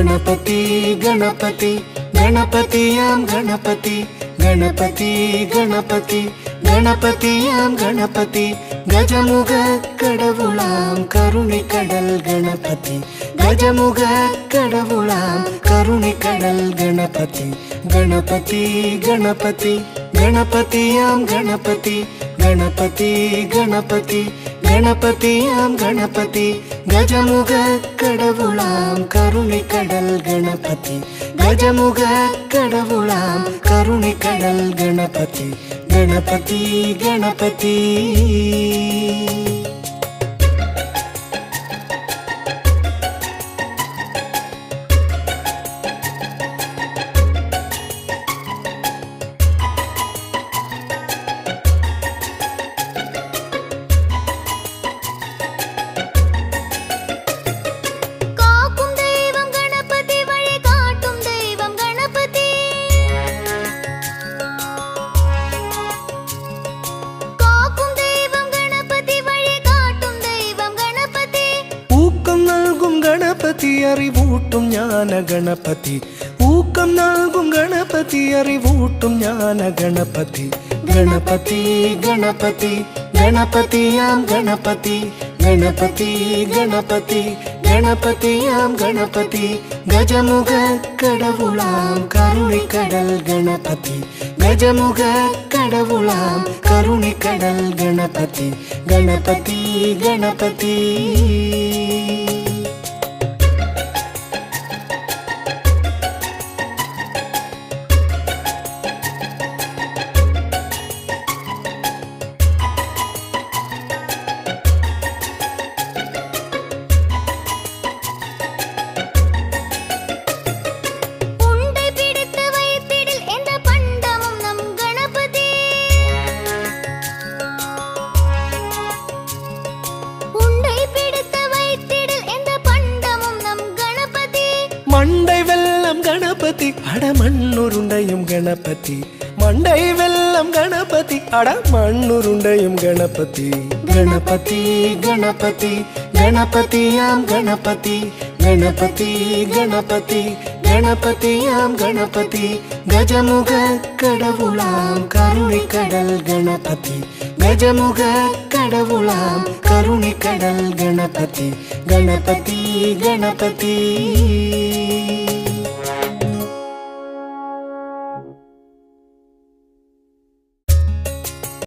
गणपति गणपति गणपतियां गणपति गणपति गणपति गणपतियां गणपति गजमुग कडवुलां करुणिकडल गणपति गजमुग कडवुलां करुणिकडल गणपति गणपति गणपति गणपतियां गणपति गणपति गणपति गणपतियां गणपति गजमुग कडवुलां करुणिकडल गणपति गजमुग कडवुलां करुणिकडल गणपति गणपति गणपति ഗണപതി അറിവൂട്ടും ജ്ഞാന ഗണപതി ഊക്കം നൽകും ഗണപതി അറിവൂട്ടും ജ്ഞാന ഗണപതി गणपति गणपति गणपतियां गणपति गणपति गणपति गणपतियां गणपति गजमुग कडवुलां करुणिकडल गणपति गजमुग कडवुलां करुणिकडल गणपति गणपति गणपति മണ്ടൈ വെള്ളം ഗണപതി അടമണ്ണുരുണ്ടയും ഗണപതി മണ്ടൈ വെള്ളം ഗണപതി അടമണ്ണുരുണ്ടയും ഗണപതി गणपति गणपति गणपतियां गणपति गणपति गणपति गणपतियां गणपति गजमुग कडवुलां करुणिकडल गणपति गजमुग कडवुलां करुणिकडल गणपति गणपति गणपति